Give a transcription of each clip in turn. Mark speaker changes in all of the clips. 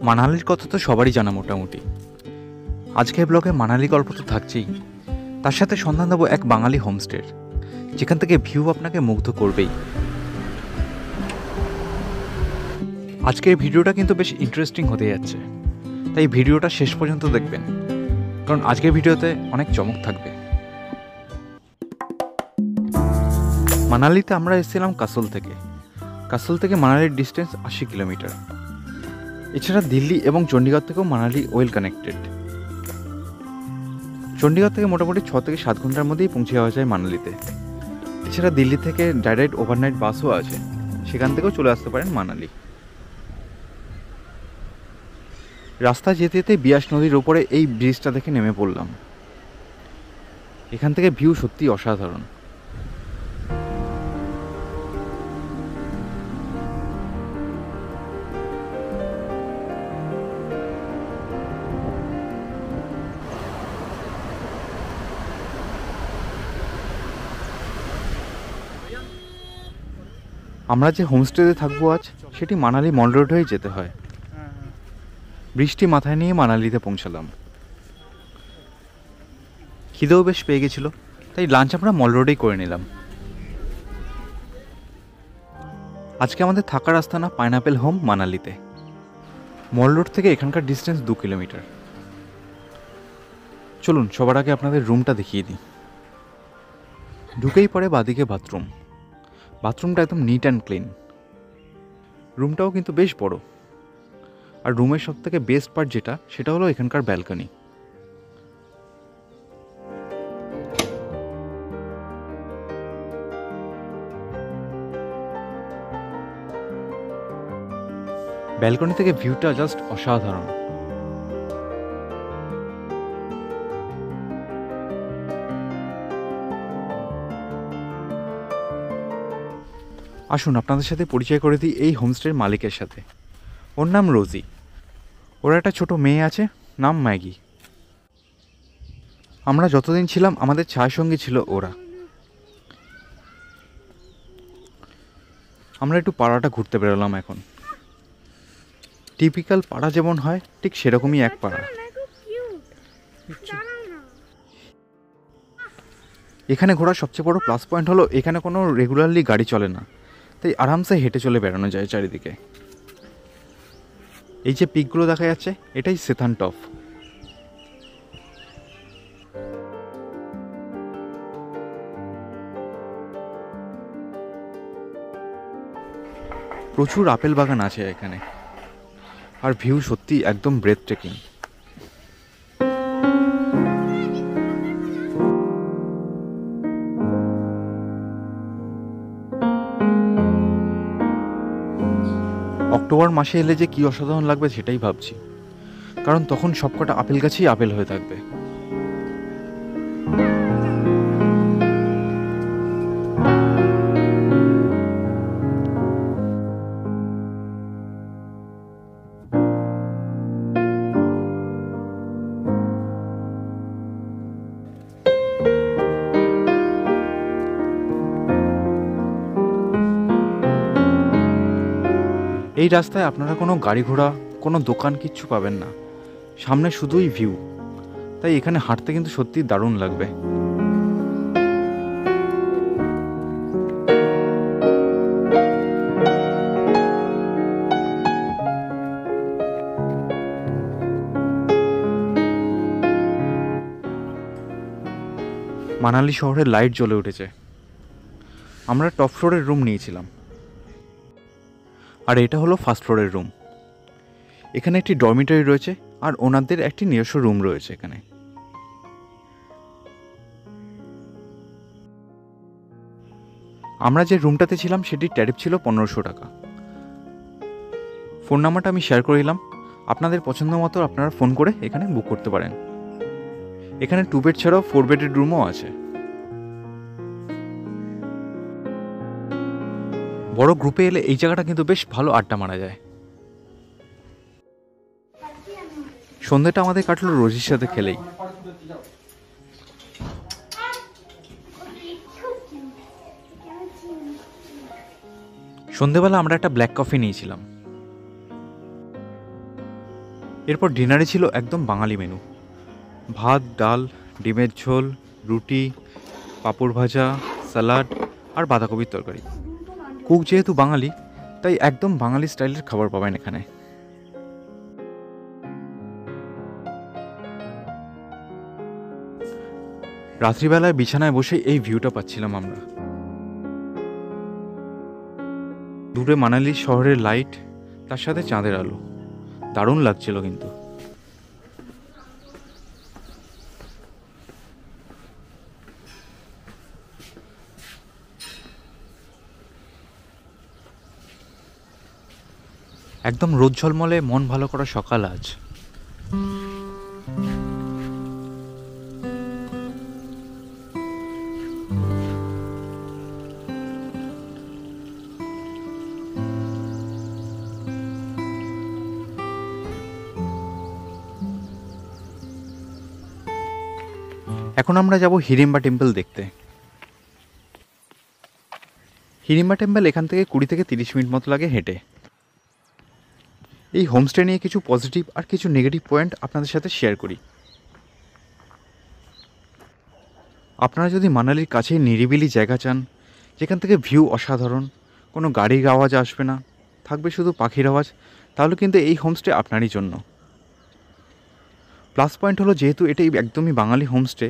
Speaker 1: মানালির কথা তো সবারই জানা মোটামুটি। আজকের ব্লগে মানালি গল্প তো থাকছেই, তার সাথে সন্ধান দেবো এক বাঙালি হোমস্টের, যেখান থেকে ভিউ আপনাকে মুগ্ধ করবেই। আজকের ভিডিওটা কিন্তু বেশ ইন্টারেস্টিং হতে যাচ্ছে, তাই ভিডিওটা শেষ পর্যন্ত দেখবেন, কারণ আজকের ভিডিওতে অনেক চমক থাকবে। মানালিতে আমরা এসেছিলাম কাসল থেকে মানালির ডিস্টেন্স 80 কিলোমিটার। এছাড়া দিল্লি এবং চণ্ডীগড় থেকেও মানালি ওয়েল কানেক্টেড। চণ্ডীগড় থেকে মোটামুটি 6 থেকে 7 ঘন্টার মধ্যেই পৌঁছে যাওয়া যায় মানালিতে। এছাড়া দিল্লি থেকে ডাইরেক্ট ওভারনাইট বাসও আছে, সেখান থেকেও চলে আসতে পারেন মানালি। রাস্তা যেতে যেতে বিয়াস নদীর ওপরে এই ব্রিজটা দেখে নেমে পড়লাম। এখান থেকে ভিউ সত্যি অসাধারণ। আমরা যে হোমস্টেতে থাকবো আজ, সেটি মানালি মল রোড হয়ে যেতে হয়। বৃষ্টি মাথায় নিয়ে মানালিতে পৌঁছালাম। খিদেও বেশ পেয়ে গেছিল, তাই লাঞ্চ আমরা মল রোডেই করে নিলাম। আজকে আমাদের থাকার আস্তানা পাইনাপেল হোম মানালিতে। মল রোড থেকে এখানকার ডিস্টেন্স 2 কিলোমিটার। চলুন সবার আগে আপনাদের রুমটা দেখিয়ে দিই। ঢুকেই পড়ে বাদিকে বাথরুমটা একদম নিট অ্যান্ড ক্লিন। রুমটাও কিন্তু বেশ বড়। আর রুমের সব থেকে বেস্ট পার্ট যেটা, সেটা হলো এখানকার ব্যালকনি। ব্যালকনি থেকে ভিউটা জাস্ট অসাধারণ। আসুন আপনাদের সাথে পরিচয় করে দিই এই হোমস্টের মালিকের সাথে। ওর নাম রোজি। ওর একটা ছোট মেয়ে আছে, নাম ম্যাগি। আমরা যতদিন ছিলাম আমাদের ছায়াসঙ্গী ছিল ওরা। আমরা একটু পাড়াটা ঘুরতে বেরোলাম এখন। টিপিক্যাল পাড়া যেমন হয়, ঠিক সেরকমই এক পাড়া। এখানে ঘোরার সবচেয়ে বড় প্লাস পয়েন্ট হলো এখানে কোনো রেগুলারলি গাড়ি চলে না, তাই আরামসে হেঁটে চলে বেড়ানো যায় চারিদিকে। এই যে পিকগুলো দেখা যাচ্ছে, এটাই সেথান টপ। প্রচুর আপেল বাগান আছে এখানে, আর ভিউ সত্যি একদম ব্রেথ টেকিং। অক্টোবর মাসে এলে যে কি অসাধারণ লাগবে সেটাই ভাবছি, কারণ তখন সবকটা আপেল গাছেই আপেল হয়ে থাকবে। এই রাস্তায় আপনারা কোনো গাড়ি ঘোড়া, কোনো দোকান কিচ্ছু পাবেন না, সামনে শুধুই ভিউ। তাই এখানে হাঁটতে কিন্তু সত্যি দারুণ লাগবে। মানালি শহরের লাইট জ্বলে উঠেছে। আমরা টপ ফ্লোরের রুম নিয়েছিলাম, আর এটা হলো ফার্স্ট ফ্লোরের রুম। এখানে একটি ডরমিটরি রয়েছে, আর ওনাদের একটি নিজস্ব রুম রয়েছে এখানে। আমরা যে রুমটাতে ছিলাম সেটির ট্যারিফ ছিল 1500 টাকা। ফোন নাম্বারটা আমি শেয়ার করে দিলাম, আপনাদের পছন্দ মতো আপনারা ফোন করে এখানে বুক করতে পারেন। এখানে 2 বেড ছাড়াও 4 বেডের রুমও আছে। বড় গ্রুপে এলে এই জায়গাটা কিন্তু বেশ ভালো আড্ডা মারা যায়। সন্ধ্যেটা আমাদের কাটলো রোজির সাথে খেলেই। সন্ধেবেলা আমরা একটা ব্ল্যাক কফি নিয়েছিলাম। এরপর ডিনারে ছিল একদম বাঙালি মেনু, ভাত, ডাল, ডিমের ঝোল, রুটি, পাঁপড় ভাজা, স্যালাড আর বাঁধাকপির তরকারি। কুক যেহেতু বাঙালি, তাই একদম বাঙালি স্টাইলের খাবার পাবেন এখানে। রাত্রিবেলায় বিছানায় বসে এই ভিউটা পাচ্ছিলাম আমরা। দূরে মানালি শহরের লাইট, তার সাথে চাঁদের আলো, দারুণ লাগছিল কিন্তু। একদম রোদ ঝলমলে মন ভালো করা সকাল আজ। এখন আমরা যাব হিড়িম্বা টেম্পল দেখতে। হিড়িম্বা টেম্পল এখান থেকে 20 থেকে 30 মিনিট মতো লাগে হেঁটে। এই হোমস্টে নিয়ে কিছু পজিটিভ আর কিছু নেগেটিভ পয়েন্ট আপনাদের সাথে শেয়ার করি। আপনারা যদি মানালির কাছে নিরিবিলি জায়গা চান, যেখান থেকে ভিউ অসাধারণ, কোনো গাড়ির আওয়াজ আসবে না, থাকবে শুধু পাখির আওয়াজ, তাহলে কিন্তু এই হোমস্টে আপনারই জন্য। প্লাস পয়েন্ট হলো যেহেতু এটাই একদমই বাঙালি হোমস্টে,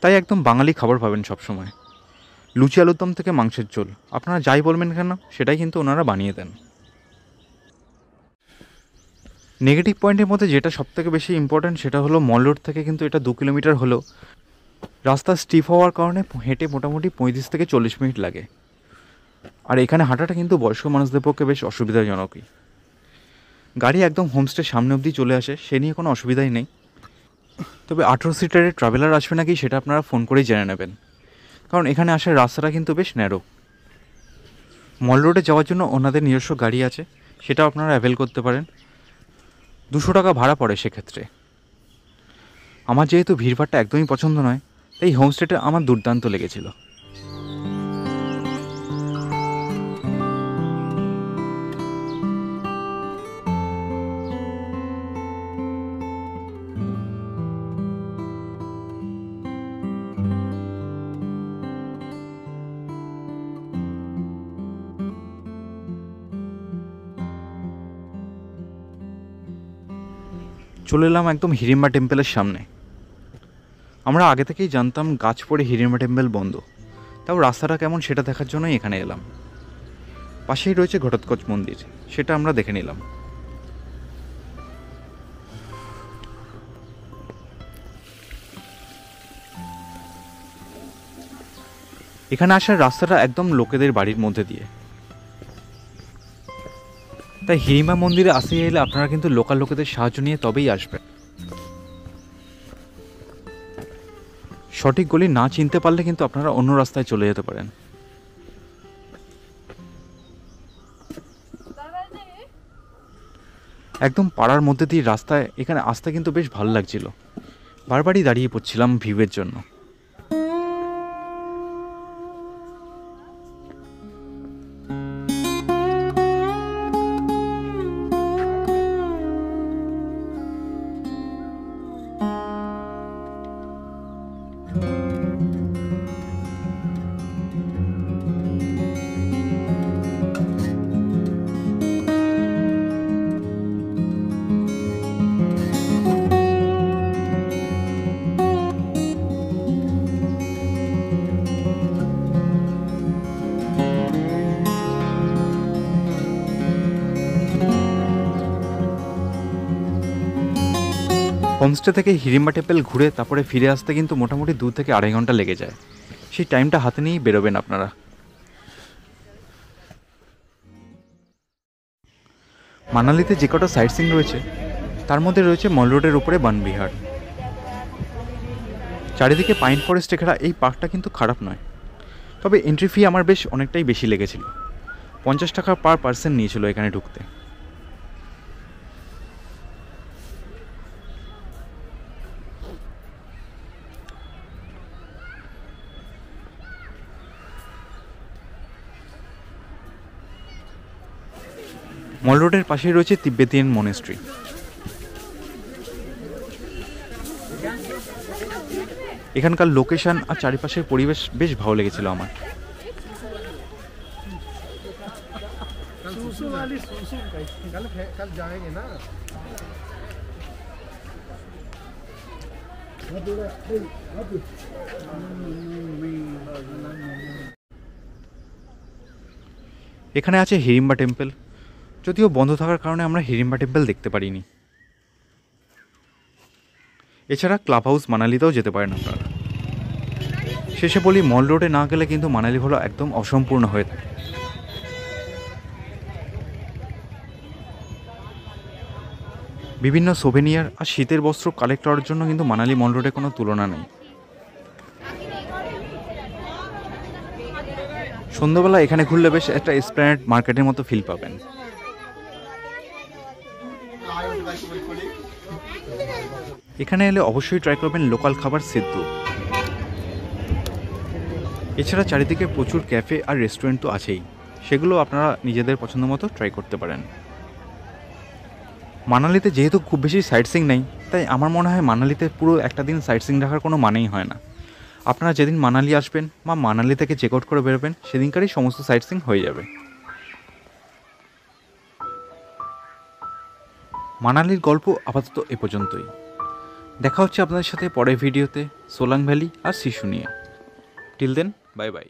Speaker 1: তাই একদম বাঙালি খাবার পাবেন সবসময়। লুচি আলুর দম থেকে মাংসের ঝোল, আপনারা যাই বলবেন কেন সেটাই কিন্তু ওনারা বানিয়ে দেন। নেগেটিভ পয়েন্টের মধ্যে যেটা সবথেকে বেশি ইম্পর্ট্যান্ট সেটা হলো মল রোড থেকে কিন্তু এটা 2 কিলোমিটার হলেও রাস্তা স্টিফ হওয়ার কারণে হেঁটে মোটামুটি 35 থেকে 40 মিনিট লাগে। আর এখানে হাঁটাটা কিন্তু বয়স্ক মানুষদের পক্ষে বেশ অসুবিধাজনকই। গাড়ি একদম হোমস্টের সামনে অবধি চলে আসে, সে নিয়ে কোনো অসুবিধাই নেই। তবে 18 সিটারের ট্রাভেলার আসবে নাকি সেটা আপনারা ফোন করেই জেনে নেবেন, কারণ এখানে আসার রাস্তাটা কিন্তু বেশ ন্যারো। মল রোডে যাওয়ার জন্য ওনাদের নিজস্ব গাড়ি আছে, সেটাও আপনারা অ্যাভেল করতে পারেন। 200 টাকা ভাড়া পড়ে সেক্ষেত্রে। আমার যেহেতু ভিড়ভাড়টা একদমই পছন্দ নয়, তাই হোমস্টেটা আমার দুর্দান্ত লেগেছিল। চলে এলাম একদম হিড়িম্বা টেম্পলের সামনে। আমরা আগে থেকেই জানতাম গাছ পড়ে হিড়িম্বা টেম্পল বন্ধ, তাও রাস্তাটা কেমন সেটা দেখার জন্যই এখানে এলাম। পাশেই রয়েছে ঘটোৎকচ মন্দির, সেটা আমরা দেখে নিলাম। এখানে আসার রাস্তাটা একদম লোকেদের বাড়ির মধ্যে দিয়ে, তাই হিড়িম্বা মন্দিরে আসতে এলে আপনারা কিন্তু লোকাল লোকেদের সাহায্য নিয়ে তবেই আসবেন। সঠিক গলি না চিনতে পারলে কিন্তু আপনারা অন্য রাস্তায় চলে যেতে পারেন। একদম পাড়ার মধ্যে দিয়ে রাস্তায় এখানে আসতে কিন্তু বেশ ভালো লাগছিল। বারবারই দাঁড়িয়ে পড়ছিলাম ভিউয়ের জন্য। হোমস্টে থেকে হিড়িম্বা টেম্পল ঘুরে তারপরে ফিরে আসতে কিন্তু মোটামুটি 2 থেকে 2.5 ঘন্টা লেগে যায়। সেই টাইমটা হাতে নিয়েই বেরোবেন আপনারা। মানালিতে যে কটা সাইট সিন রয়েছে তার মধ্যে রয়েছে মল রোডের উপরে বনবিহার। চারিদিকে পাইন ফরেস্টে ঘেরা এই পার্কটা কিন্তু খারাপ নয়, তবে এন্ট্রি ফি আমার বেশ অনেকটাই বেশি লেগেছিল। 50 টাকা পার পার্সন নিয়েছিল এখানে ঢুকতে। মল রোডের পাশেই রয়েছে তিব্বেতিয়ান মনেস্ট্রি। এখানকার লোকেশন আর চারিপাশের পরিবেশ বেশ ভালো লেগেছিল আমার। এখানে আছে হিড়িম্বা টেম্পল, যদিও বন্ধ থাকার কারণে আমরা হিড়িম্বা টেম্পল দেখতে পারিনি। এছাড়া ক্লাব হাউস মানালিতেও যেতে পারেন আপনারা। শেষে বলি, মল রোডে না গেলে কিন্তু মানালি হলো একদম অসম্পূর্ণ হয়ে থাকে। বিভিন্ন সোভেনিয়ার আর শীতের বস্ত্র কালেক্ট করার জন্য কিন্তু মানালি মল রোডে কোনো তুলনা নেই। সন্ধ্যাবেলা এখানে ঘুরলে বেশ একটা এসপ্ল্যানেড মার্কেটের মতো ফিল পাবেন। এখানে এলে অবশ্যই ট্রাই করবেন লোকাল খাবার সিদ্ধ। এছাড়া চারিদিকে প্রচুর ক্যাফে আর রেস্টুরেন্ট তো আছেই, সেগুলো আপনারা নিজেদের পছন্দ মতো ট্রাই করতে পারেন। মানালিতে যেহেতু খুব বেশি সাইট সিইং নেই, তাই আমার মনে হয় মানালিতে পুরো একটা দিন সাইট সিইং রাখার কোনো মানেই হয় না। আপনারা যেদিন মানালি আসবেন বা মানালি থেকে চেক আউট করে বেরোবেন, সেদিনকারই সমস্ত সাইট সিইং হয়ে যাবে। মানালির গল্প আপাতত এ পর্যন্তই। দেখা হচ্ছে আপনাদের সাথে পরের ভিডিওতে সোলাং ভ্যালি আর সিশু নিয়ে। Till then, bye by.